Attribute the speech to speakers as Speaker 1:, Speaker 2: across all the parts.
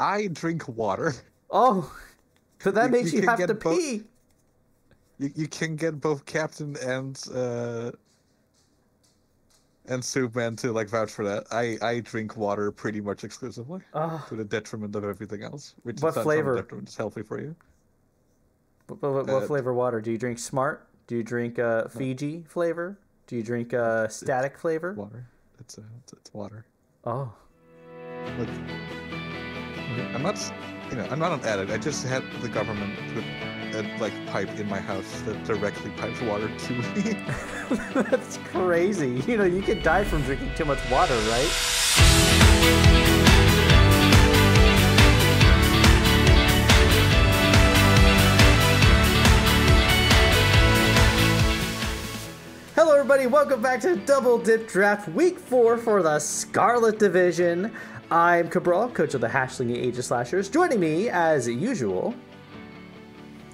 Speaker 1: I drink water.
Speaker 2: Oh, so that makes you have to pee.
Speaker 1: You can get both Captain and Superman to like vouch for that. I drink water pretty much exclusively to the detriment of everything else. Which
Speaker 2: What
Speaker 1: is not
Speaker 2: flavor?
Speaker 1: detriment, it's healthy for you.
Speaker 2: What flavor water? Do you drink Smart? Do you drink Fiji flavor? Do you drink Static flavor?
Speaker 1: Water. It's water.
Speaker 2: Oh.
Speaker 1: Look, I'm not, I'm not an addict. I just had the government put a pipe in my house that directly pipes water to me.
Speaker 2: That's crazy. You could die from drinking too much water, right? Hello everybody, welcome back to Double Dip Draft Week 4 for the Scarlet Division. I'm Cabral, coach of the Hatchling Sandslashers. Joining me, as usual,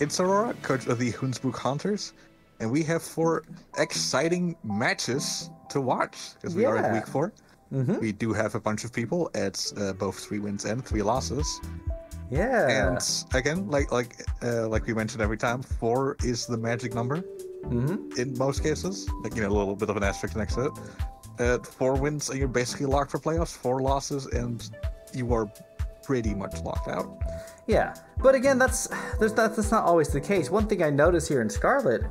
Speaker 1: it's Aurora, coach of the Hoonsbrook Hunters, and we have 4 exciting matches to watch, because we are in Week 4. Mm-hmm. We do have a bunch of people at both 3 wins and 3 losses.
Speaker 2: Yeah.
Speaker 1: And again, like we mentioned every time, 4 is the magic number. Mm-hmm. In most cases, a little bit of an asterisk next to it. 4 wins and you're basically locked for playoffs. 4 losses and you are pretty much locked out.
Speaker 2: Yeah, but again, that's not always the case. One thing I notice here in Scarlet,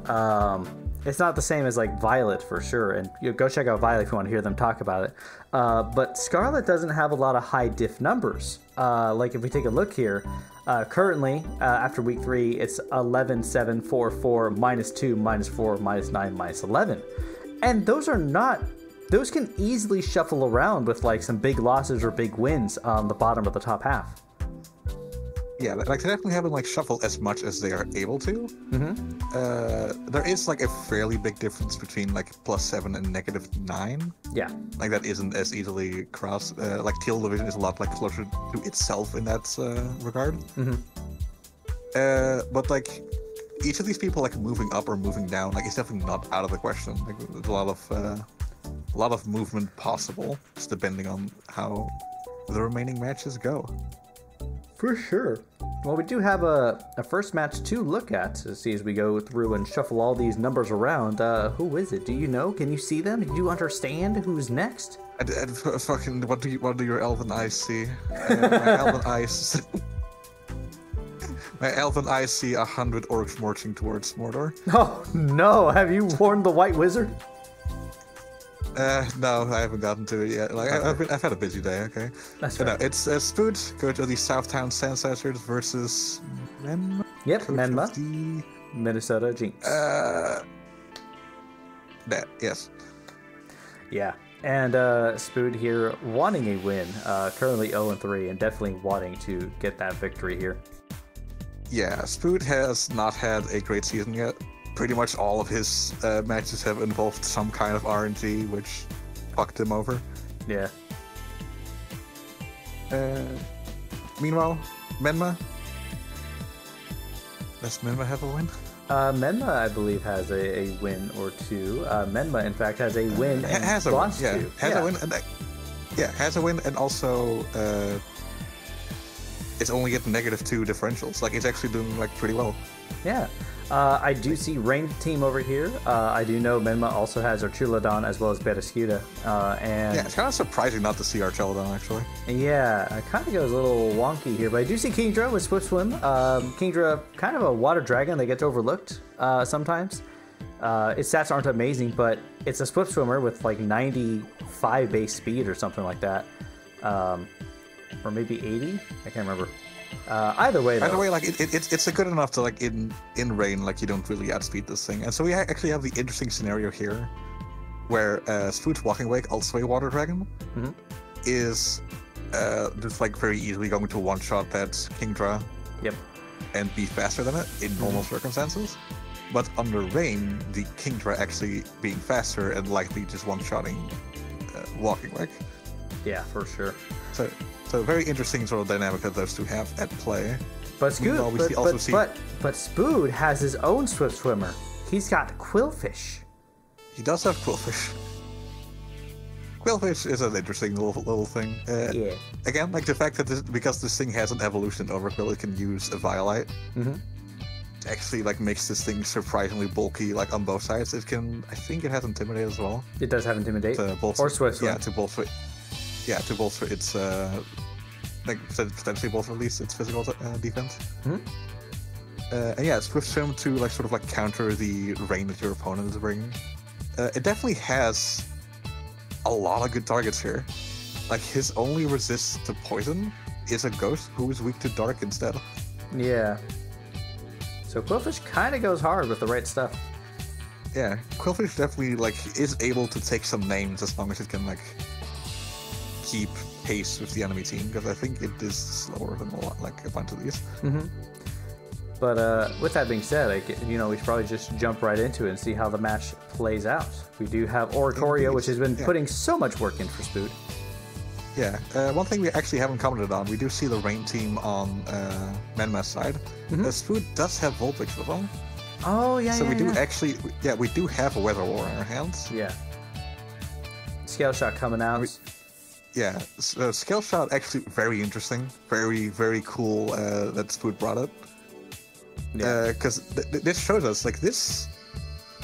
Speaker 2: it's not the same as like Violet for sure. And go check out Violet if you want to hear them talk about it. But Scarlet doesn't have a lot of high diff numbers. Like if we take a look here. Currently, after week 3, it's 11, 7, 4, 4, minus 2, minus 4, minus 9, minus 11. And those can easily shuffle around with like some big losses or big wins on the bottom of the top half.
Speaker 1: Yeah, like they definitely haven't like shuffled as much as they are able to. Mm-hmm. There is like a fairly big difference between like +7 and -9. Yeah. Like that isn't as easily crossed. Like Teal Division is a lot like closer to itself in that regard. Mm-hmm. But like each of these people like moving up or moving down, like it's definitely not out of the question. Like there's a lot of movement possible, just depending on how the remaining matches go.
Speaker 2: For sure. Well, we do have a first match to look at to see as we go through and shuffle all these numbers around. Who is it? Do you know? Can you see them? Do you understand who's next?
Speaker 1: Fucking, what do your elven eyes see? My elven eyes... My elven eyes see 100 orcs marching towards Mordor.
Speaker 2: Oh, no! Have you warned the White Wizard?
Speaker 1: No, I haven't gotten to it yet. Like I've had a busy day. Okay,
Speaker 2: that's right.
Speaker 1: No, it's Spood, coach of the Southtown Sandslashers versus Menma.
Speaker 2: Yep, Menma. The Minnesota Jynx.
Speaker 1: Yes.
Speaker 2: Yeah, and Spood here wanting a win. Currently 0-3, and definitely wanting to get that victory here.
Speaker 1: Yeah, Spood has not had a great season yet. Pretty much all of his matches have involved some kind of RNG, which fucked him over.
Speaker 2: Yeah.
Speaker 1: Meanwhile, Menma. Does Menma have a win?
Speaker 2: Menma, I believe, has a win or 2. Menma, in fact, has a win and
Speaker 1: has a
Speaker 2: lost
Speaker 1: win. Yeah,
Speaker 2: 2.
Speaker 1: Has a win. And, has a win, and also it's only at -2 differentials. Like, it's actually doing like pretty well.
Speaker 2: Yeah. I do see Rain Team over here. I do know Menma also has Archulodon as well as Betascuda. And
Speaker 1: yeah, it's kind of surprising not to see Archulodon, actually.
Speaker 2: Yeah, it kind of goes a little wonky here, but I do see Kingdra with Swift Swim. Kingdra, kind of a water dragon that gets overlooked sometimes. Its stats aren't amazing, but it's a Swift Swimmer with like 95 base speed or something like that. Or maybe 80? I can't remember. Either way,
Speaker 1: like it's a good enough to like in rain, like you don't really outspeed this thing, and so we actually have the interesting scenario here, where Spood's Walking Wake, also a water dragon, is just like very easily going to one-shot that Kingdra, and be faster than it in normal circumstances. But under rain, the Kingdra actually being faster and likely just one-shotting Walking Wake.
Speaker 2: Yeah, for sure.
Speaker 1: So very interesting sort of dynamic that those two have at play.
Speaker 2: But Spood has his own Swift Swimmer. He's got Quillfish.
Speaker 1: He does have Quillfish. Quillfish is an interesting little thing.
Speaker 2: Yeah.
Speaker 1: Again, like the fact that because this thing has an evolution overkill, it can use a Violite. Actually, like makes this thing surprisingly bulky, like on both sides. It can, I think, it has Intimidate as well.
Speaker 2: It does have Intimidate. Or Swift Swim.
Speaker 1: Yeah, to bolster its like potentially bolster at least its physical defense. And yeah, Swift Swim to like sort of like counter the rain that your opponent is bringing. It definitely has a lot of good targets here. Like his only resist to poison is a ghost who is weak to dark instead.
Speaker 2: Yeah. So Quillfish kind of goes hard with the right stuff.
Speaker 1: Yeah, Quillfish definitely like is able to take some names as long as it can like keep pace with the enemy team, because I think it is slower than a bunch of these.
Speaker 2: But with that being said, like, you know, we should probably just jump right into it and see how the match plays out. We do have Oratorio, which has been putting so much work in for Spood.
Speaker 1: Yeah, one thing we actually haven't commented on, we do see the rain team on Menma's side. Spood does have Vulpix with them.
Speaker 2: Oh, yeah,
Speaker 1: so we do actually, we do have a Weather War in our hands.
Speaker 2: Yeah. Scale Shot coming out.
Speaker 1: So Scale Shot actually very interesting. Very, very cool that Spood brought it. Because this shows us, like, this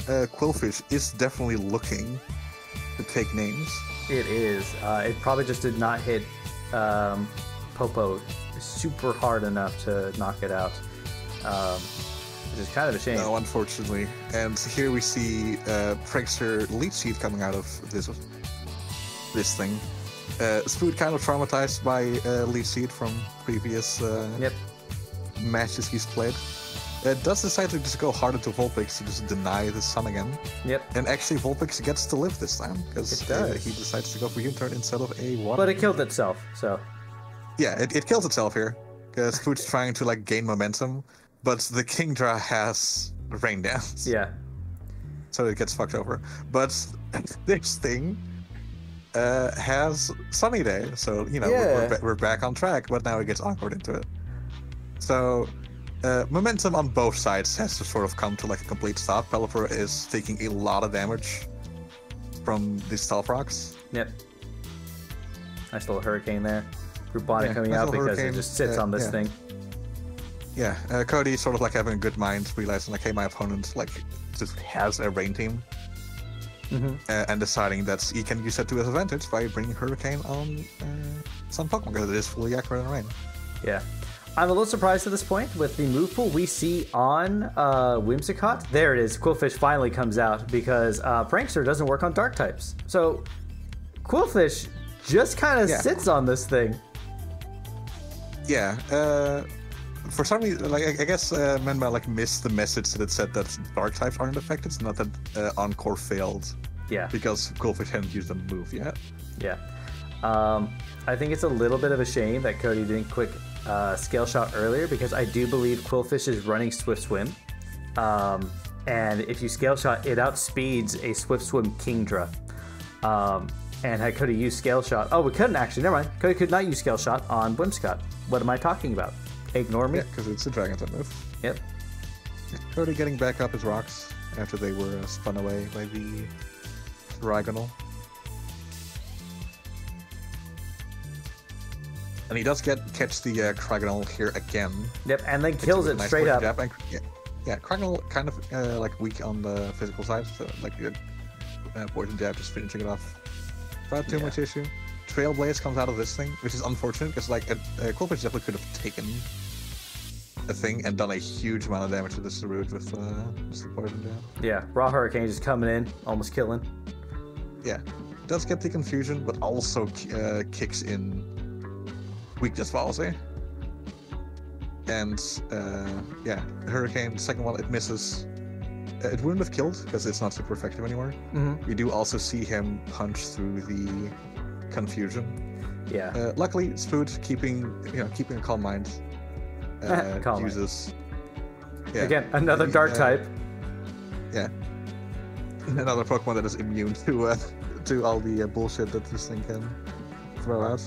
Speaker 1: Quillfish is definitely looking to take names.
Speaker 2: It is. It probably just did not hit Popo super hard enough to knock it out, which is kind of a shame.
Speaker 1: No, unfortunately. And here we see Prankster Leech Seed coming out of this thing. Spood kind of traumatized by Leech Seed from previous matches he's played. Does decide to just go harder to Vulpix to just deny the sun again. And actually Vulpix gets to live this time, because he decides to go for U-turn instead of a water.
Speaker 2: But it killed itself, so...
Speaker 1: Yeah, it kills itself here, because Spood's trying to like gain momentum, but the Kingdra has Rain Dance.
Speaker 2: Yeah.
Speaker 1: So it gets fucked over. But this thing has Sunny Day, so, you know, we're back on track, but now it gets awkward into it. So... momentum on both sides has to sort of come to like a complete stop. Pelipper is taking a lot of damage from these stealth rocks.
Speaker 2: Nice little Hurricane there. Group Bonnet coming out because it just sits on this thing.
Speaker 1: Cody sort of like having a good mind, realizing like, hey, my opponent like just has a rain team. And deciding that he can use that to his advantage by bringing Hurricane on some Pokemon, because it is fully accurate in rain.
Speaker 2: I'm a little surprised at this point with the move pool we see on Whimsicott. There it is. Quillfish finally comes out because Prankster doesn't work on dark types. So Quillfish just kind of sits on this thing.
Speaker 1: For some reason, like I guess Menma like missed the message that it said that dark types aren't affected. It's not that Encore failed. Because Quillfish hadn't used the move yet.
Speaker 2: I think it's a little bit of a shame that Cody didn't quick Scale Shot earlier, because I do believe Quillfish is running Swift Swim. And if you Scale Shot, it outspeeds a Swift Swim Kingdra. And had Cody used Scale Shot... Oh, we couldn't actually. Never mind. Cody could not use Scale Shot on Whimsicott. What am I talking about? Ignore me?
Speaker 1: Yeah, because it's a Dragon type move. Cody getting back up his rocks after they were spun away by the Dragonal. And he does catch the Kragonal here again.
Speaker 2: And then kills it straight up.
Speaker 1: And, Kragonal kind of like weak on the physical side, so like a poison jab just finishing it off. Not too much issue. Trailblaze comes out of this thing, which is unfortunate, because like Quillfish definitely could have taken a thing and done a huge amount of damage to this root with just the poison jab.
Speaker 2: Raw Hurricane just coming in, almost killing.
Speaker 1: Does get the confusion, but also kicks in Weakness Policy. And Hurricane, second one, it misses. It wouldn't have killed because it's not super effective anymore. We do also see him punch through the confusion. Luckily, Spood keeping a calm mind. Uses.
Speaker 2: Again, another dark type.
Speaker 1: Another Pokemon that is immune to all the bullshit that this thing can throw out.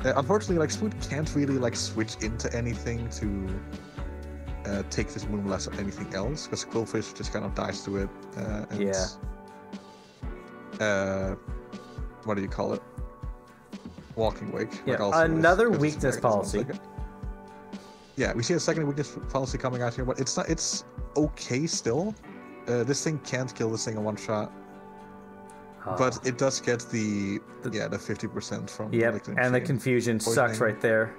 Speaker 1: Unfortunately, like Spood can't really like switch into anything to take this Moonblast or anything else, because Quillfish just kind of dies to it. what do you call it? Walking Wake.
Speaker 2: Yeah,
Speaker 1: like also
Speaker 2: another weakness policy.
Speaker 1: Yeah, we see a second weakness policy coming out here, but it's not. It's okay still. This thing can't kill this thing in one shot, but it does get the 50% from.
Speaker 2: Yep, and the confusion sucks right there.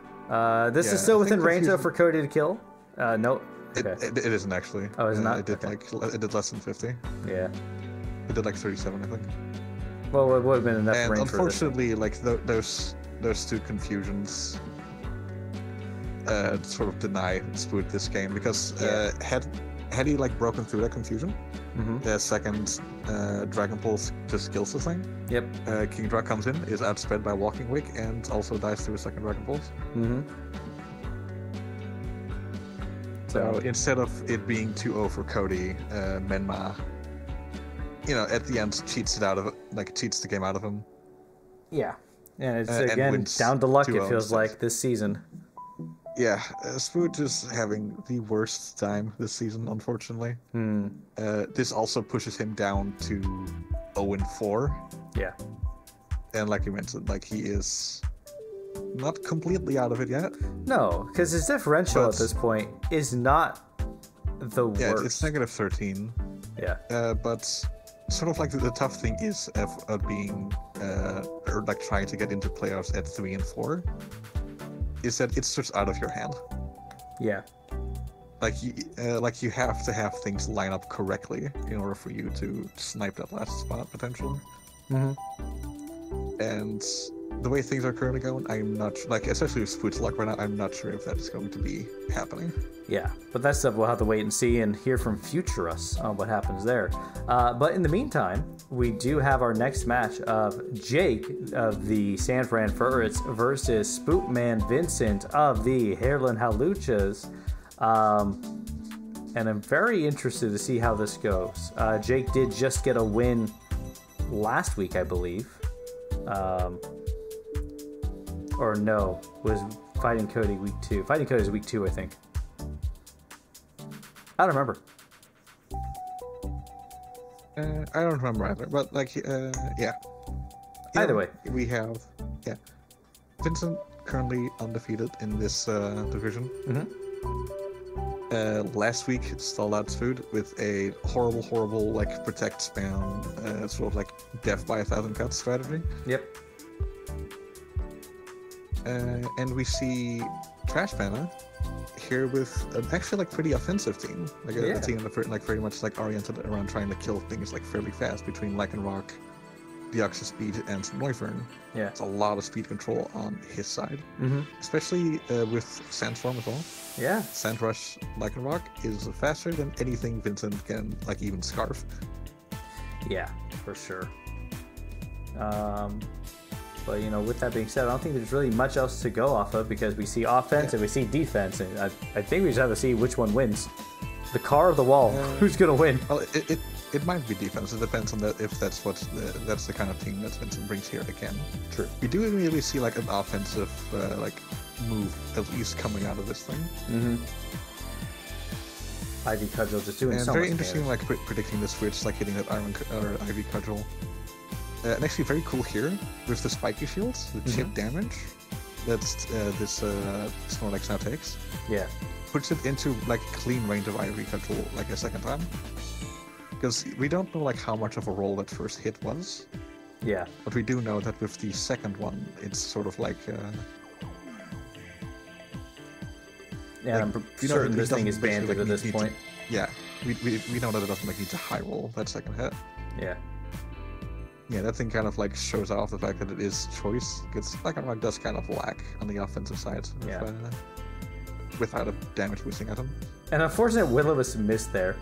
Speaker 2: This is still within range though for Cody to kill. Nope. Okay.
Speaker 1: It isn't actually.
Speaker 2: Oh, is it not?
Speaker 1: It did it did less than 50.
Speaker 2: Yeah.
Speaker 1: It did like 37, I think.
Speaker 2: Well, it would have been enough
Speaker 1: and
Speaker 2: range
Speaker 1: unfortunately, like those two confusions sort of deny Spoot this game because had he like broken through that confusion, the second Dragon Pulse just kills the thing.
Speaker 2: Yep.
Speaker 1: King Dra comes in, is outsped by Walking Wake, and also dies through a second Dragon Pulse. So instead of it being 2-0 for Cody, Menma, at the end cheats the game out of him.
Speaker 2: Yeah, and it's again down to luck. It feels like this season.
Speaker 1: Yeah, Spoot is having the worst time this season, unfortunately. This also pushes him down to 0-4.
Speaker 2: Yeah,
Speaker 1: and like you mentioned, like he is not completely out of it yet.
Speaker 2: No, because his differential at this point is not the worst.
Speaker 1: Yeah, it's negative 13.
Speaker 2: Yeah.
Speaker 1: But sort of like the tough thing is being or like trying to get into playoffs at 3 and 4 is that it's just out of your hand.
Speaker 2: Yeah.
Speaker 1: Like you have to have things line up correctly in order for you to snipe that last spot potentially. And the way things are currently going, I'm not especially with Spoot's luck right now, I'm not sure if that is going to be happening.
Speaker 2: Yeah, but that stuff we'll have to wait and see and hear from future us on what happens there. But in the meantime, we do have our next match of Jake of the San Fran Furrets versus Spootman Vincent of the Heerlen Hawluchas. And I'm very interested to see how this goes. Jake did just get a win last week, I believe. Or no, was fighting Cody week 2. Fighting Cody is week 2, I think. I don't remember.
Speaker 1: I don't remember either, but yeah.
Speaker 2: Either way.
Speaker 1: We have, Vincent currently undefeated in this division. Last week stalled out Food with a horrible protect spam, sort of like death by 1,000 cuts strategy.
Speaker 2: Yep.
Speaker 1: And we see Trash Banner here with an actually pretty offensive team, a team that very much oriented around trying to kill things fairly fast between Lycanroc, Deoxys Speed, and Noivern.
Speaker 2: Yeah,
Speaker 1: it's a lot of speed control on his side, especially with Sandstorm as well.
Speaker 2: Yeah,
Speaker 1: Sandrush Lycanroc is faster than anything Vincent can even Scarf.
Speaker 2: Yeah, for sure. But, with that being said, I don't think there's really much else to go off of because we see offense and we see defense. And I think we just have to see which one wins. The car or the wall? Who's going to win?
Speaker 1: Well, it might be defense. It depends on if that's that's the kind of team that Vincent brings here again.
Speaker 2: True.
Speaker 1: We do really see an offensive move at least coming out of this thing.
Speaker 2: Ivy Cudgel just doing so much
Speaker 1: very interesting, predicting the switch, hitting that Iron or Ivy Cudgel. And actually very cool here with the spiky shields, the chip damage that's this Snorlax now takes.
Speaker 2: Yeah.
Speaker 1: Puts it into clean range of Ivy Cudgel a second time. Because we don't know how much of a roll that first hit was.
Speaker 2: Yeah.
Speaker 1: But we do know that with the second one, it's sort of
Speaker 2: yeah, I'm certain this thing is banded at this point.
Speaker 1: Yeah, we know that it doesn't need to high roll that second hit.
Speaker 2: Yeah.
Speaker 1: Yeah, that thing kind of shows off the fact that it is choice, because Lycanroc does kind of lack on the offensive side without a damage boosting item.
Speaker 2: And unfortunate Will-O-Wisp missed there.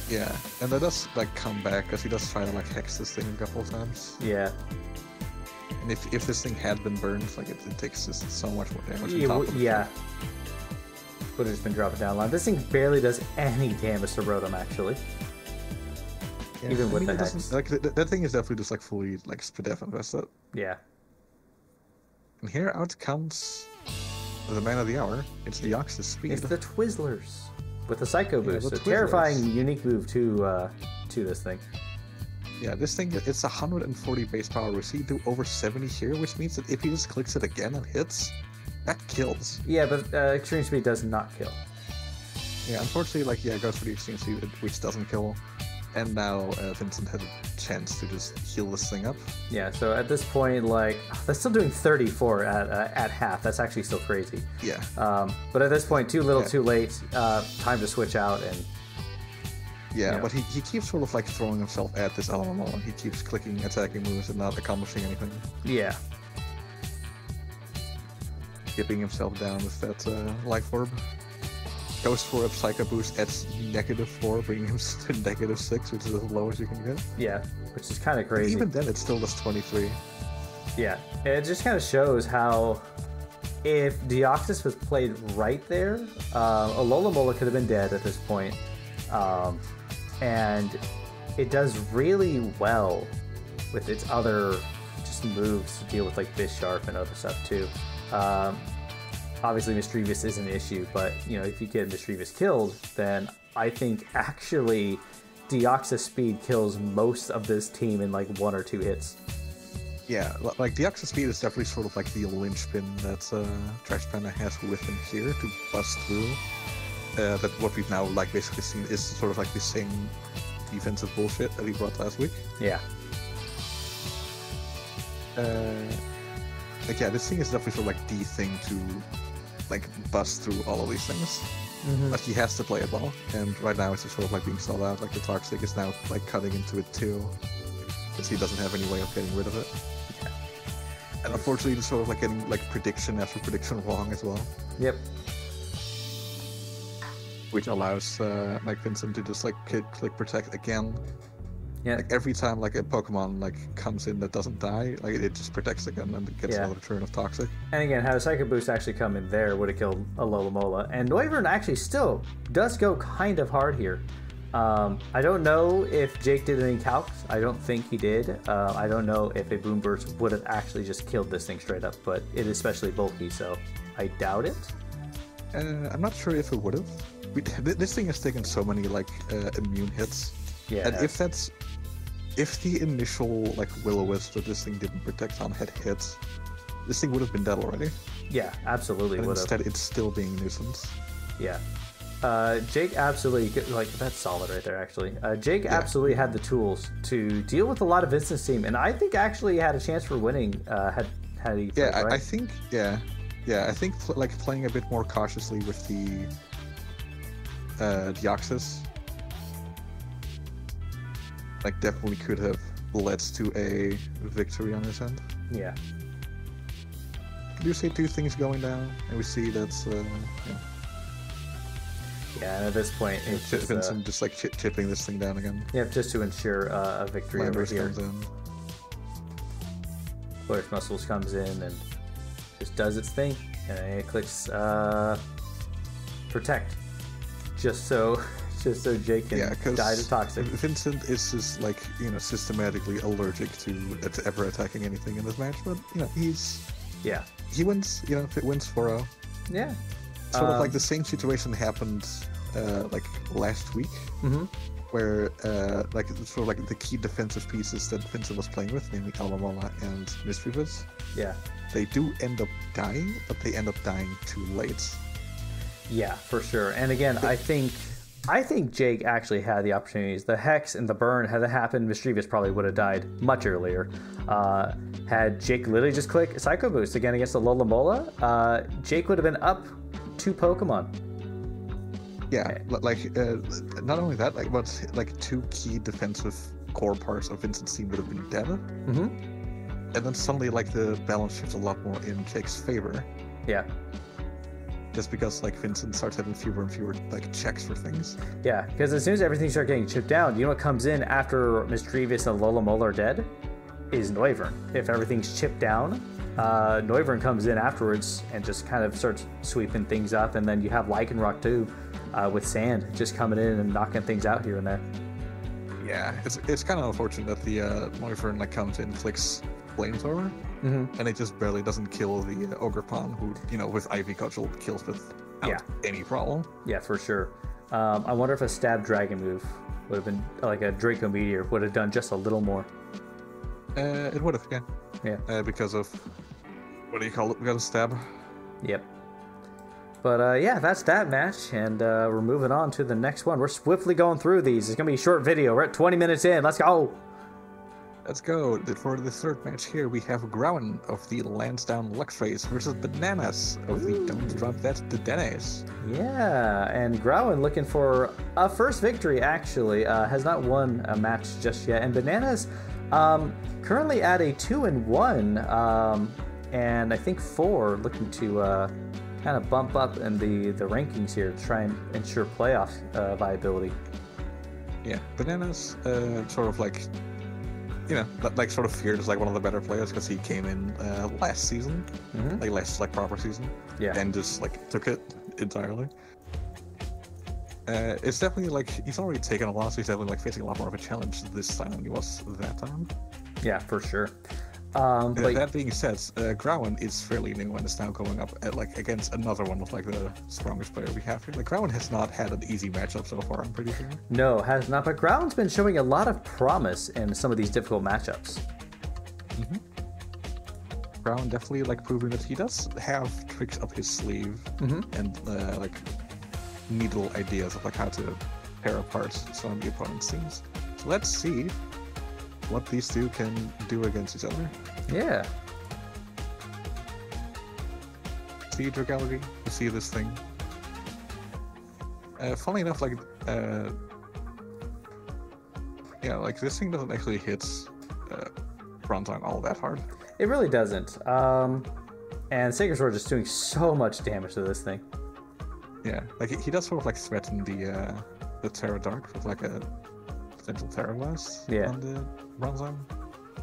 Speaker 1: Yeah, and that does come back because he does try to hex this thing a couple of times.
Speaker 2: Yeah.
Speaker 1: And if this thing had been burned, it takes just so much more damage.
Speaker 2: Yeah. Would have just been dropping down line. This thing barely does any damage to Rotom actually.
Speaker 1: Yeah,
Speaker 2: even with the hex.
Speaker 1: That thing is definitely just fully Spadef invested.
Speaker 2: Yeah.
Speaker 1: And here out comes the man of the hour. It's the Deoxys Speed.
Speaker 2: It's the Twizzlers with the Psycho Boost. A terrifying, unique move to this thing.
Speaker 1: Yeah, this thing, it's 140 base power. We see do over 70 here, which means that if he just clicks it again and hits, that kills.
Speaker 2: Yeah, but extreme speed does not kill.
Speaker 1: Yeah, unfortunately, like, yeah, it goes for the extreme speed, which doesn't kill. And now Vincent had a chance to just heal this thing up.
Speaker 2: Yeah, so at this point, like, that's still doing 34 at half. That's actually still crazy.
Speaker 1: Yeah.
Speaker 2: But at this point, too little, too late. Time to switch out and...
Speaker 1: Yeah, but he keeps sort of like throwing himself at this LMMO, and he keeps clicking attacking moves and not accomplishing anything.
Speaker 2: Yeah.
Speaker 1: Dipping himself down with that life orb. Goes for a Psycho Boost at -4, bringing him to -6, which is as low as you can get.
Speaker 2: Yeah, which is kind of crazy.
Speaker 1: Even then, it's still just 23.
Speaker 2: Yeah, it just kind of shows how if Deoxys was played right there, Alola could have been dead at this point. And it does really well with its other just moves to deal with like Bisharp and other stuff too. Obviously, Mischievous is an issue, but you know, if you get Mischievous killed, then I think actually Deoxys speed kills most of this team in like 1 or 2 hits.
Speaker 1: Yeah, like Deoxys speed is definitely sort of like the linchpin that Trash Panda has with him here to bust through. That what we've now like basically seen is sort of like the same defensive bullshit that he brought last week.
Speaker 2: Yeah.
Speaker 1: Like, yeah, this thing is definitely sort of like the thing to like bust through all of these things. But he has to play it well, and right now it's just sort of like being sold out. Like the Toxic is now like cutting into it too, because he doesn't have any way of getting rid of it.
Speaker 2: Yeah.
Speaker 1: And unfortunately, it's sort of like getting like prediction after prediction wrong as well.
Speaker 2: Yep.
Speaker 1: Which allows like Vincent to just like click protect again.
Speaker 2: Yeah.
Speaker 1: Like every time like a Pokemon like comes in that doesn't die, like it just protects again and it gets another turn of Toxic.
Speaker 2: And again, had a Psycho Boost actually come in there, would have killed a Alola. And Noivern actually still does go kind of hard here. I don't know if Jake did any calcs. I don't think he did. I don't know if a Boom Burst would have actually just killed this thing straight up, but it is especially bulky, so I doubt it.
Speaker 1: I'm not sure if it would have. This thing has taken so many like immune hits.
Speaker 2: Yeah.
Speaker 1: And if the initial like Will-O-Wisp that this thing didn't protect on had hit, this thing would have been dead already.
Speaker 2: Yeah, absolutely would have.
Speaker 1: Instead, it's still being a nuisance.
Speaker 2: Yeah. Jake absolutely, like, that's solid right there, actually. Jake absolutely had the tools to deal with a lot of Vincent's team, and I think actually had a chance for winning had he played, right?
Speaker 1: I think, I think like playing a bit more cautiously with the Deoxys like definitely could have led to a victory on his end.
Speaker 2: Yeah.
Speaker 1: You see 2 things going down, and we see that's
Speaker 2: Yeah, and at this point, it's just
Speaker 1: Vincent just like chipping this thing down again.
Speaker 2: Yeah, just to ensure a victory over here.
Speaker 1: Comes in.
Speaker 2: Flurret Muscles comes in and just does its thing, and it clicks protect, just so Jake can die to Toxic.
Speaker 1: Vincent is just like systematically allergic to ever attacking anything in this match, but he wins. If it wins 4-0.
Speaker 2: Yeah.
Speaker 1: Sort of like the same situation happened like last week, where like sort of like the key defensive pieces that Vincent was playing with, namely Alomola and Mischievous, they do end up dying, but they end up dying too late. Yeah,
Speaker 2: for sure. And again, I think Jake actually had the opportunities. The Hex and the Burn, had that happened, Mischievous probably would have died much earlier. Had Jake literally just click Psycho Boost again against the Alomola, Jake would have been up 2 Pokemon.
Speaker 1: Yeah, like not only that, like but like 2 key defensive core parts of Vincent's team would have been dead. And then suddenly like the balance shifts a lot more in Jake's favor.
Speaker 2: Yeah.
Speaker 1: Just because like Vincent starts having fewer and fewer like checks for things.
Speaker 2: Yeah, because as soon as everything starts getting chipped down, you know what comes in after Mischievous and Alomola are dead? Is Noivern. If everything's chipped down, Noivern comes in afterwards and just kind of starts sweeping things up, and then you have Lycanroc too, with Sand just coming in and knocking things out here and there.
Speaker 1: Yeah, it's kind of unfortunate that the Noivern like comes in, clicks Flamethrower, and it just barely doesn't kill the Ogerpon, who with Ivy Cudgel kills without any problem.
Speaker 2: Yeah, for sure. I wonder if a Stab Dragon move would have been like a Draco Meteor would have done just a little more.
Speaker 1: It would have, yeah.
Speaker 2: Yeah.
Speaker 1: Because of, what do you call it? We got a stab.
Speaker 2: Yep. But yeah, that's that match, and we're moving on to the next one. We're swiftly going through these. It's gonna be a short video. We're at 20 minutes in. Let's go.
Speaker 1: Let's go. For the third match here, we have Grauen of the Lansdowne Luxrays versus Bananas of the Don't Drop That Dedennes.
Speaker 2: Yeah, and Grauen looking for a first victory, actually. Has not won a match just yet. And Bananas currently at a 2-1, and I think 4, looking to kind of bump up in the rankings here to try and ensure playoff viability.
Speaker 1: Yeah, Bananas sort of like, you know, like sort of feared as like one of the better players because he came in last season, like last proper season, and just like took it entirely. It's definitely like he's already taken a loss. So he's definitely like facing a lot more of a challenge this time than he was that time. Yeah,
Speaker 2: for sure.
Speaker 1: But that being said, Grauen is fairly new and is now going up at, like against another one of like the strongest player we have here. Like Grauen has not had an easy matchup so far, I'm pretty sure.
Speaker 2: No, has not. But Grauen's been showing a lot of promise in some of these difficult matchups.
Speaker 1: Grauen definitely like proving that he does have tricks up his sleeve and like needle ideas of like how to tear apart some of the opponent's teams. So let's see what these two can do against each other.
Speaker 2: Yeah.
Speaker 1: See Dragality? You see this thing? Funnily enough, like, yeah, like this thing doesn't actually hit Bronzong all that hard.
Speaker 2: It really doesn't. And Sacred Sword is just doing so much damage to this thing.
Speaker 1: Yeah, like he does sort of like threaten the Terra Dark with like a potential Terra Blast on the Bronzong,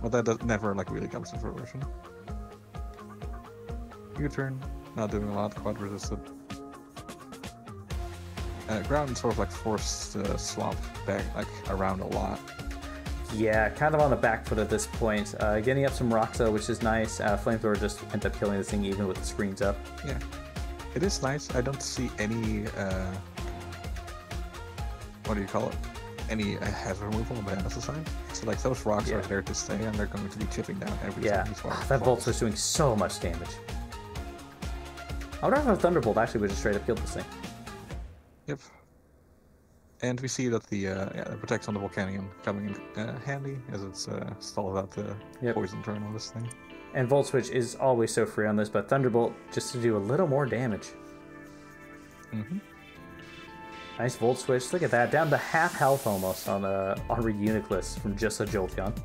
Speaker 1: but that never like really comes to fruition. U-turn, not doing a lot, quad resisted. Ground sort of like forced to swap back like around a lot.
Speaker 2: Yeah, kind of on the back foot at this point. Getting up some rocks though, which is nice. Flamethrower just ends up killing this thing even with the screens up.
Speaker 1: Yeah, it is nice. I don't see any what do you call it? Any hazard removal on Bananas' side. So like those rocks are there to stay and they're going to be chipping down every time.
Speaker 2: That Volt was doing so much damage. I wonder if a Thunderbolt actually would just straight up kill this thing.
Speaker 1: Yep. And we see that the protects on the Volcanion coming in handy as it's stalls out the poison turn on this thing.
Speaker 2: And Volt Switch is always so free on this, but Thunderbolt just to do a little more damage. Nice Volt Switch. Look at that. Down to half health almost on Reuniclus from just a Jolteon.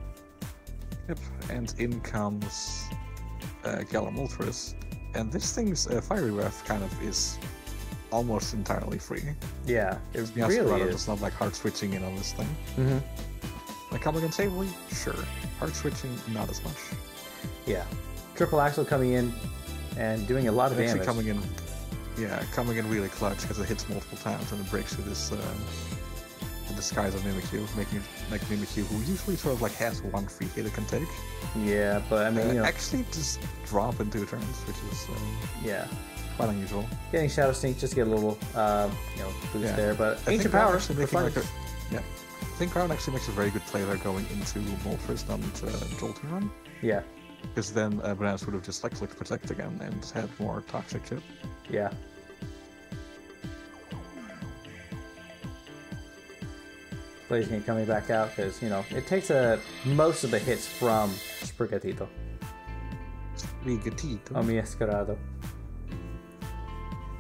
Speaker 1: Yep. And in comes Galamultrus. And this thing's Fiery Breath kind of is almost entirely free.
Speaker 2: Yeah, it really is.
Speaker 1: It's not like hard switching in on this thing. Like coming in safely? Sure. Hard switching, not as much.
Speaker 2: Yeah. Triple Axle coming in and doing a lot of damage.
Speaker 1: Coming in really clutch because it hits multiple times and it breaks through this the disguise of Mimikyu, making it like Mimikyu, who usually sort of like has one free hit it can take.
Speaker 2: Yeah, but I mean, you know,
Speaker 1: actually just drop in 2 turns, which is quite unusual.
Speaker 2: Getting Shadow Sneak just to get a little boost there, but Ancient Power
Speaker 1: actually making like a, I think Crown actually makes a very good play there going into Moltres and Jolteon.
Speaker 2: Yeah.
Speaker 1: Because then Bananas would have just like clicked Protect again and had more Toxic Chip.
Speaker 2: Yeah. Blaziken coming back out because, you know, it takes most of the hits from Sprigatito. O mi escarado.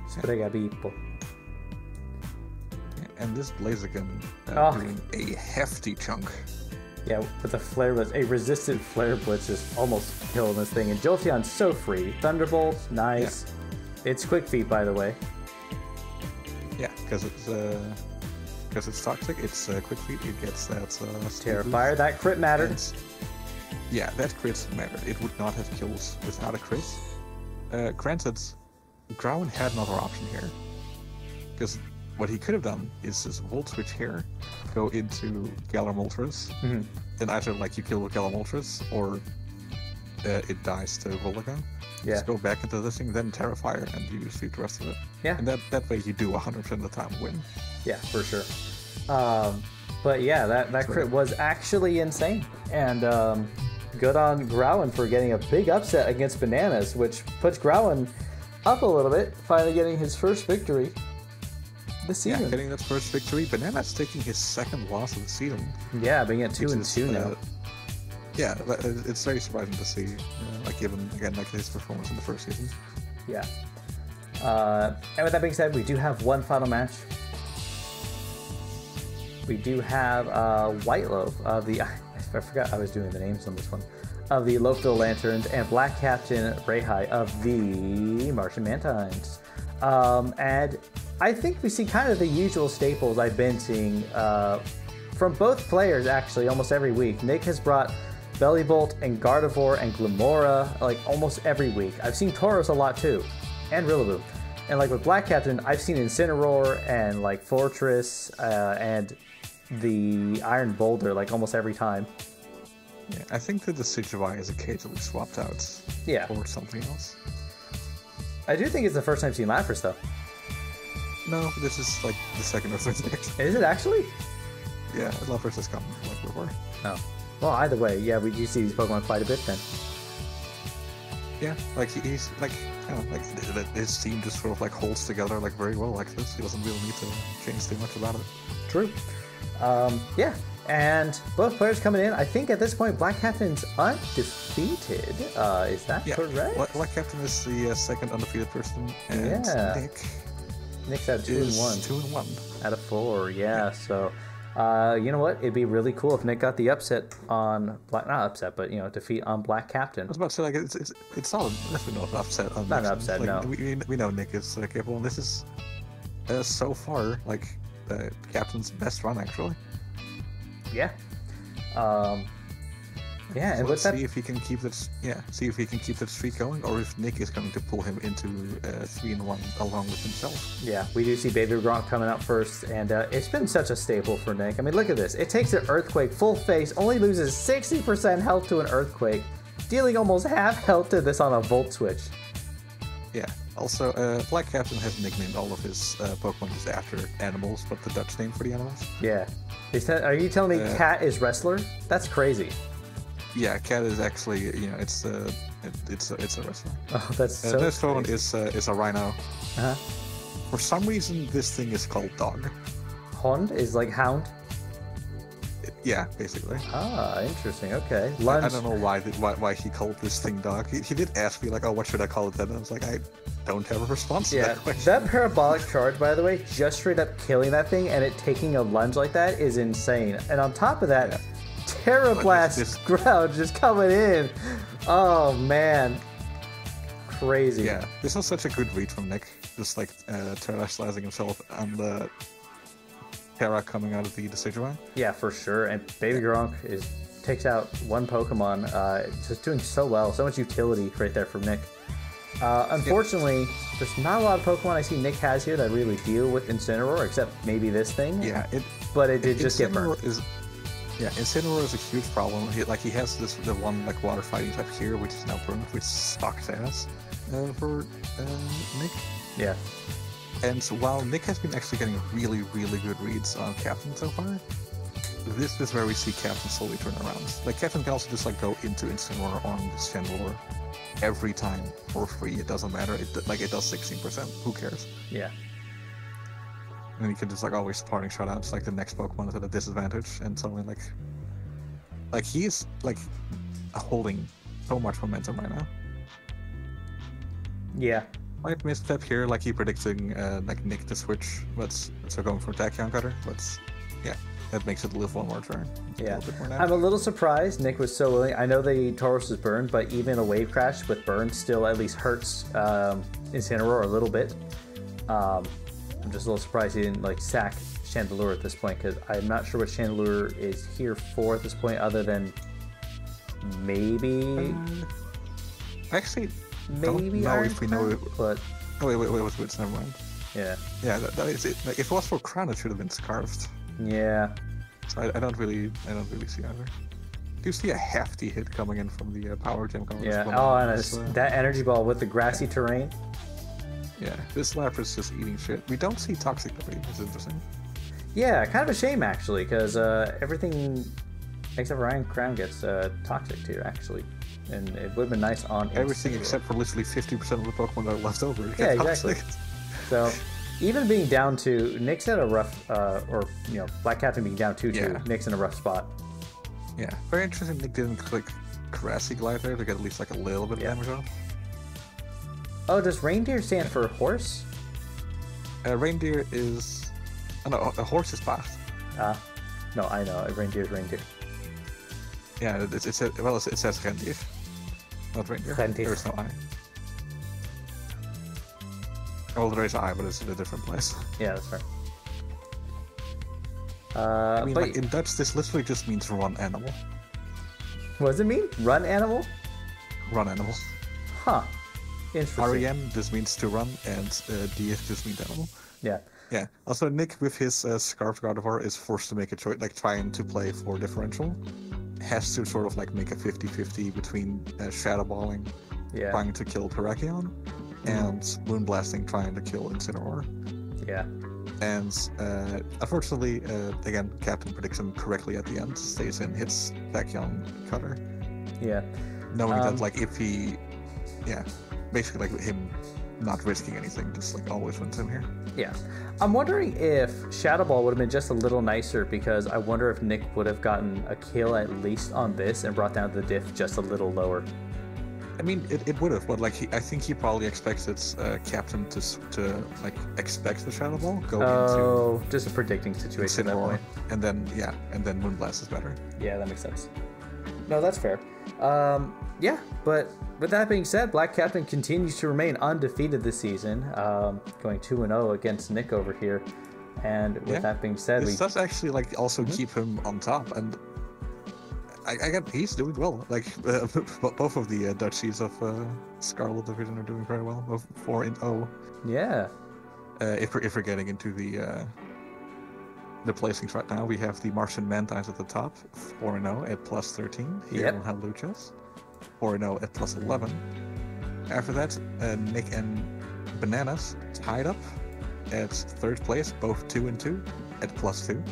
Speaker 2: Sprigabipo.
Speaker 1: And this Blaziken doing a hefty chunk.
Speaker 2: Yeah, with a Flare Blitz, a resistant Flare Blitz is almost killing this thing. And Jolteon's so free. Thunderbolt, nice. Yeah. It's Quick Feet, by the way.
Speaker 1: Yeah, because it's toxic. It's Quick Feet. It gets that
Speaker 2: Terrifier. That crit mattered.
Speaker 1: Yeah, that crit mattered. It would not have kills without a crit. Granted, Grauen had another option here, because what he could have done is just Volt Switch here, go into Galamultrus, and either like you kill Galamultrus or it dies to Volga.
Speaker 2: Yeah.
Speaker 1: Just go back into this thing, then Terrifier, and you defeat the rest of it.
Speaker 2: Yeah.
Speaker 1: And that way you do 100% of the time win.
Speaker 2: Yeah, for sure. But yeah, that crit was actually insane. And good on Growan for getting a big upset against Bananas, which puts Growan up a little bit, finally getting his first victory this season.
Speaker 1: Yeah, getting that first victory. Bananas taking his second loss of the season.
Speaker 2: Yeah, being at 2-2 now.
Speaker 1: Yeah, it's very surprising to see, like given again like his performance in the first season.
Speaker 2: Yeah. And with that being said, we do have one final match. We do have White Loaf of the... I forgot I was doing the names on this one. Of the Loafville Lanturns and Black Captain Rayhai of the Martian Mantines. And I think we see kind of the usual staples I've been seeing from both players actually almost every week. Nick has brought Bellybolt and Gardevoir and Glamora like almost every week. I've seen Tauros a lot too, and Rillaboom. And like with Black Captain, I've seen Incineroar and like Fortress and the Iron Boulder like almost every time.
Speaker 1: Yeah, I think that the Decidueye is occasionally swapped out for something else.
Speaker 2: I do think it's the first time I've seen Lapras though.
Speaker 1: No, this is like the second or third thing.
Speaker 2: Is it actually?
Speaker 1: Yeah, Lapras has come like before.
Speaker 2: Oh. Well, either way, yeah, we do see these Pokemon quite a bit then.
Speaker 1: Yeah, like he's like, you know, like his team just sort of like holds together like very well like this. He doesn't really need to change too much about it.
Speaker 2: True. Yeah, and both players coming in. I think at this point, Black Captain's undefeated. Is that correct?
Speaker 1: Black Captain is the second undefeated person, and
Speaker 2: Nick's at 2-1.
Speaker 1: 2-1
Speaker 2: out of 4. Yeah, so. You know what? It'd be really cool if Nick got the upset on not upset, but defeat on Black Captain.
Speaker 1: I was about to say like it's not definitely not an upset. On
Speaker 2: not an upset,
Speaker 1: like,
Speaker 2: no.
Speaker 1: We know Nick is capable, and this is so far like Captain's best run actually.
Speaker 2: Yeah. Yeah, and
Speaker 1: let's see if he can keep that. Yeah, see if he can keep that streak going, or if Nick is going to pull him into 3-1 along with himself.
Speaker 2: Yeah, we do see Baby Gronk coming out first, and it's been such a staple for Nick. I mean, look at this. It takes an Earthquake full face, only loses 60% health to an Earthquake, dealing almost half health to this on a Volt Switch.
Speaker 1: Yeah. Also, Black Captain has nicknamed all of his Pokemon just after animals, but the Dutch name for the animals.
Speaker 2: Yeah. Are you telling me Cat is Wrestler? That's crazy.
Speaker 1: Yeah, Cat is actually, it's a wrestler.
Speaker 2: Oh, that's so
Speaker 1: this one is a Rhino.
Speaker 2: Uh-huh.
Speaker 1: For some reason, this thing is called Dog.
Speaker 2: Hond is like hound?
Speaker 1: Yeah, basically.
Speaker 2: Ah, interesting. Okay.
Speaker 1: I don't know why he called this thing Dog. He did ask me, like, oh, what should I call it then? And I was like, I don't have a response to that question.
Speaker 2: That parabolic charge, by the way, just straight up killing that thing and it taking a lunge like that is insane. And on top of that... Terra Blast ground just coming in. Oh man, crazy.
Speaker 1: Yeah, this was such a good read from Nick. Just like Terra slicing himself and the Terra coming out of the Decidueye.
Speaker 2: Yeah, for sure. And Baby Gronk takes out one Pokemon. Just doing so well. So much utility right there from Nick. Unfortunately, there's not a lot of Pokemon I see Nick has here that really deal with Incineroar, except maybe this thing.
Speaker 1: Yeah,
Speaker 2: but it did just get burned.
Speaker 1: Yeah, Incineroar is a huge problem. He has the one like water fighting type here, which is now burned, which sucks ass for Nick.
Speaker 2: Yeah.
Speaker 1: And while Nick has been actually getting really, really good reads on Captain so far, this is where we see Captain slowly turn around. Like Captain can also just like go into Incineroar on this Chandelure every time for free. It doesn't matter. It does 16%. Who cares?
Speaker 2: Yeah.
Speaker 1: And you can just like always parting shutouts like the next Pokemon is at a disadvantage, and suddenly like he's like holding so much momentum right now.
Speaker 2: Yeah.
Speaker 1: Might misstep here, like he predicting like Nick to switch, but so going for Tachyon Cutter, but yeah, that makes it live one more turn.
Speaker 2: Yeah, I'm a little surprised Nick was so willing. I know the Tauros is burned, but even a Wave Crash with burn still at least hurts Incineroar a little bit. I'm just a little surprised he didn't like sack Chandelure at this point, because I'm not sure what Chandelure is here for at this point, other than maybe.
Speaker 1: Actually,
Speaker 2: maybe
Speaker 1: don't know if we know it.
Speaker 2: But
Speaker 1: oh wait, never mind.
Speaker 2: Yeah.
Speaker 1: Yeah, that is it. Like, if it was for Crown, it should have been Scarfed.
Speaker 2: Yeah.
Speaker 1: So I don't really see either. Do you see a hefty hit coming in from the Power Gem?
Speaker 2: Yeah. Oh, and that Energy Ball with the grassy terrain.
Speaker 1: Yeah, this Lapras is just eating shit. We don't see Toxic though, which is interesting.
Speaker 2: Yeah, kind of a shame actually, because everything except for Iron Crown gets toxic too, actually, and it would have been nice on
Speaker 1: everything except for literally 50% of the Pokemon that are left over.
Speaker 2: Yeah, exactly. So even being down to Nick's at a rough, or Black Captain being down 2-2, Nick's in a rough spot.
Speaker 1: Yeah, very interesting. Nick didn't click Grassy Glide there to get at least like a little bit of damage off.
Speaker 2: Oh, does reindeer stand for horse?
Speaker 1: Reindeer is... Oh no, a horse is fast.
Speaker 2: No, I know. A reindeer is reindeer.
Speaker 1: Yeah, it says reindeer, not reindeer.
Speaker 2: Reindeer.
Speaker 1: There's no I. Well, there is I, but it's in a different place.
Speaker 2: Yeah, that's fair.
Speaker 1: I mean, like, in Dutch, this literally just means run animal.
Speaker 2: What does it mean? Run animal?
Speaker 1: Run animal.
Speaker 2: Huh. Interesting.
Speaker 1: REN just means to run, and DF just means animal.
Speaker 2: Yeah.
Speaker 1: Yeah. Also, Nick, with his Scarf Gardevoir, is forced to make a choice, like trying to play for differential. Has to sort of like make a 50-50 between Shadow Balling, trying to kill Terrakion, and Moonblasting, trying to kill Incineroar.
Speaker 2: Yeah.
Speaker 1: And unfortunately, again, Captain predicts him correctly at the end, stays in, hits Tachyon Cutter.
Speaker 2: Yeah.
Speaker 1: Knowing that, like, if he, basically, like, him not risking anything, just, like, always wins him here.
Speaker 2: Yeah. I'm wondering if Shadow Ball would have been just a little nicer, because I wonder if Nick would have gotten a kill at least on this and brought down the diff just a little lower.
Speaker 1: I mean, it would have, but like I think he probably expected Captain to like expect the Shadow Ball go into
Speaker 2: just a predicting situation at that point.
Speaker 1: And then Moonblast is better.
Speaker 2: Yeah, that makes sense. No, that's fair. Yeah, but with that being said, Black Captain continues to remain undefeated this season, going 2-0 against Nick over here. And with that being said,
Speaker 1: this does actually like also keep him on top, and he's doing well. Like both of the Dutchies of Scarlet Division are doing very well. Both 4-0.
Speaker 2: Yeah.
Speaker 1: If we're getting into the placings right now, we have the Martian Mantines at the top, 4-0 at +13. Heerlen and Hawluchas, 4-0 at +11. After that, Nick and Bananas tied up at third place, both 2-2 at +2.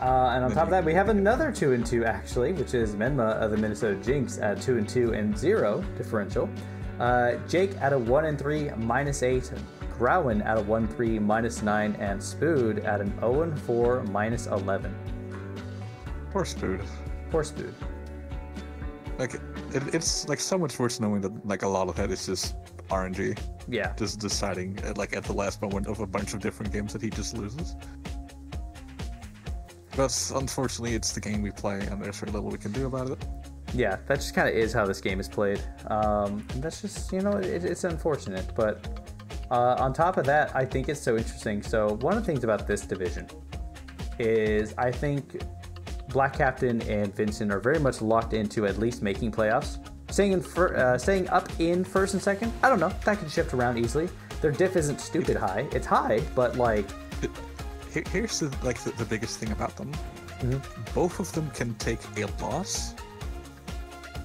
Speaker 2: And on top of that, we have another 2-2 actually, which is Menma of the Minnesota Jynx at 2-2 and 0 differential. Jake at a 1-3 -8, Growin at a 1-3 -9, and Spood at an 0-4 -11.
Speaker 1: Poor Spood.
Speaker 2: Poor Spood.
Speaker 1: Like it's like so much worse knowing that like a lot of that is just RNG.
Speaker 2: Yeah.
Speaker 1: Just deciding like at the last moment of a bunch of different games that he just loses. But unfortunately, it's the game we play, and there's very little we can do about it.
Speaker 2: Yeah, that just kind of is how this game is played. And that's just, it's unfortunate. But on top of that, I think it's so interesting. So one of the things about this division is I think Black Captain and Vincent are very much locked into at least making playoffs. Staying up in first and second, I don't know. That can shift around easily. Their diff isn't stupid high. It's high, but like...
Speaker 1: Here's the biggest thing about them. Both of them can take a loss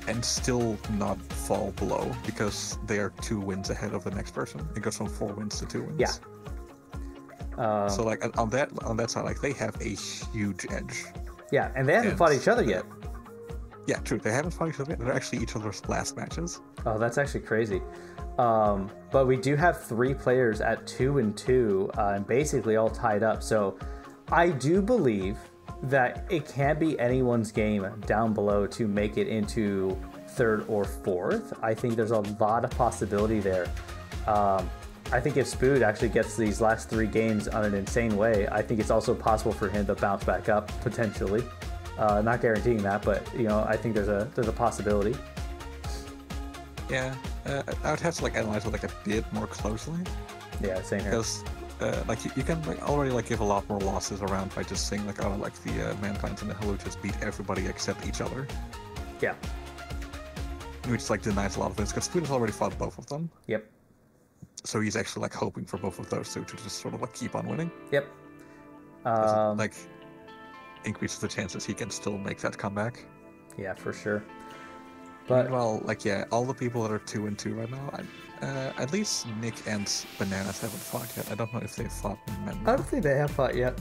Speaker 1: and still not fall below because they are 2 wins ahead of the next person. It goes from 4 wins to 2 wins.
Speaker 2: Yeah.
Speaker 1: So like on that side, like they have a huge edge.
Speaker 2: Yeah, and they haven't fought each other yet.
Speaker 1: Yeah, true. They haven't fought each other yet. They're actually each other's last matches.
Speaker 2: Oh, that's actually crazy. But we do have 3 players at 2-2 and basically all tied up. So I do believe that it can be anyone's game down below to make it into 3rd or 4th. I think there's a lot of possibility there. I think if Spood actually gets these last 3 games on an insane way, I think it's also possible for him to bounce back up potentially. Not guaranteeing that, but I think there's a possibility.
Speaker 1: Yeah, I would have to like analyze it like a bit more closely.
Speaker 2: Yeah, same here.
Speaker 1: Because like you can like already like give a lot more losses around by just saying like, oh, like the Mantines and the Hawluchas beat everybody except each other.
Speaker 2: Yeah.
Speaker 1: Which like denies a lot of things because Spood has already fought both of them.
Speaker 2: Yep.
Speaker 1: So he's actually like hoping for both of those two to just sort of like keep on winning.
Speaker 2: Yep.
Speaker 1: Like increases the chances he can still make that comeback.
Speaker 2: Yeah, for sure. But
Speaker 1: well, like all the people that are 2-2 right now, at least Nick and Bananas haven't fought yet. I don't know if they've fought men.
Speaker 2: I don't think they have fought yet.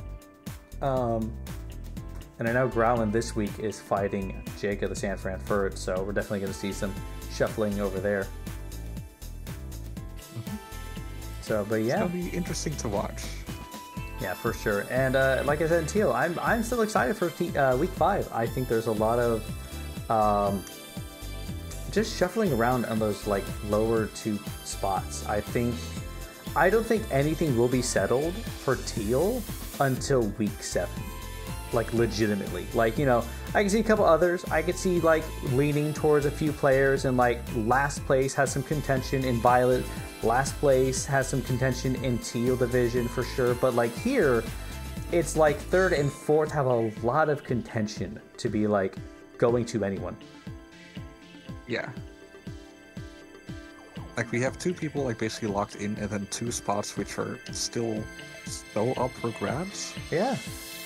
Speaker 2: And I know Growlin this week is fighting Jacob, the San Fran Furrets, so we're definitely going to see some shuffling over there. So, but yeah,
Speaker 1: it's gonna be interesting to watch.
Speaker 2: Yeah, for sure. And like I said in Teal, I'm still excited for week 5. I think there's a lot of just shuffling around on those like lower 2 spots. I don't think anything will be settled for Teal until week 7. Like legitimately, like, you know, I can see a couple others. I could see like leaning towards a few players, and like last place has some contention in Violet. Last place has some contention in Teal division for sure, but like here, it's like 3rd and 4th have a lot of contention to be like going to anyone.
Speaker 1: Yeah. Like we have 2 people like basically locked in, and then 2 spots which are still so up for grabs.
Speaker 2: Yeah.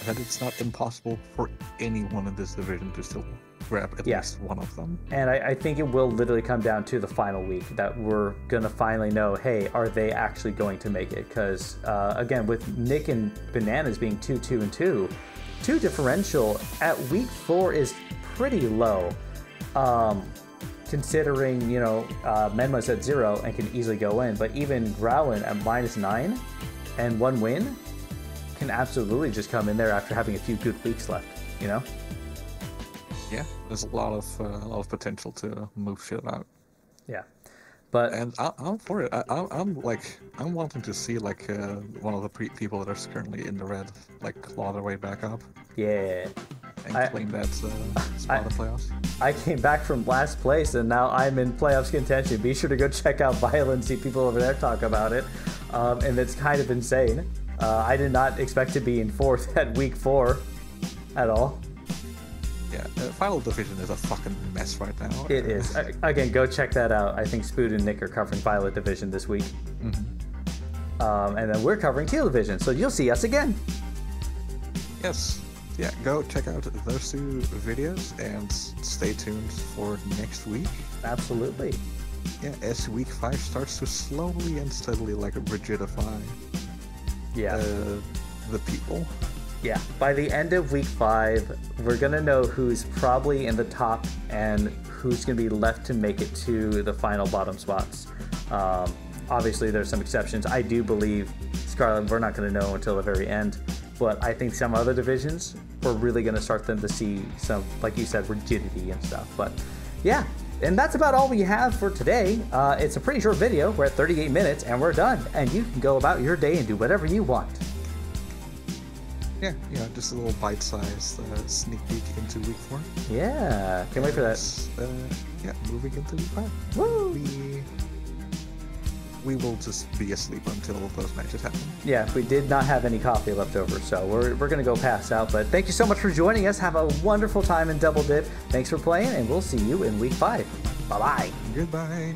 Speaker 1: That it's not impossible for anyone in this division to still grab at least one of them.
Speaker 2: And I think it will literally come down to the final week that we're going to finally know, hey, are they actually going to make it? Because, again, with Nick and Bananas being 2-2-2, 2 differential at week 4 is pretty low. Considering, you know, Menma's at 0 and can easily go in, but even Growlin at -9 and 1 win can absolutely just come in there after having a few good weeks left, you know?
Speaker 1: Yeah, there's a lot of potential to move shit out.
Speaker 2: Yeah,
Speaker 1: and I'm for it. I'm wanting to see like one of the people that are currently in the red like claw their way back up.
Speaker 2: Yeah.
Speaker 1: And claim that spot of playoffs.
Speaker 2: I came back from last place and now I'm in playoffs contention. Be sure to go check out Violet and see people over there talk about it. And it's kind of insane. I did not expect to be in 4th at week 4 at all.
Speaker 1: Yeah, Final Division is a fucking mess right now.
Speaker 2: It is. Again, go check that out. I think Spood and Nick are covering Violet Division this week. And then we're covering Teal Division, so you'll see us again.
Speaker 1: Yes. Yeah, go check out those 2 videos and stay tuned for next week.
Speaker 2: Absolutely.
Speaker 1: Yeah, as week 5 starts to slowly and steadily like rigidify the people.
Speaker 2: Yeah, by the end of week 5, we're going to know who's probably in the top and who's going to be left to make it to the final bottom spots. Obviously, there's some exceptions. I do believe Scarlet, we're not going to know until the very end. But I think some other divisions, we're really going to start them to see some, like you said, rigidity and stuff. But yeah, and that's about all we have for today. It's a pretty short video. We're at 38 minutes and we're done. And you can go about your day and do whatever you want.
Speaker 1: Yeah, just a little bite-sized sneak peek into week 4.
Speaker 2: Yeah, can't wait for that.
Speaker 1: Yeah, moving into week 5.
Speaker 2: Woo!
Speaker 1: We will just be asleep until those matches happen.
Speaker 2: Yeah, we did not have any coffee left over, so we're going to go pass out. But thank you so much for joining us. Have a wonderful time in Double Dip. Thanks for playing, and we'll see you in week 5. Bye-bye.
Speaker 1: Goodbye.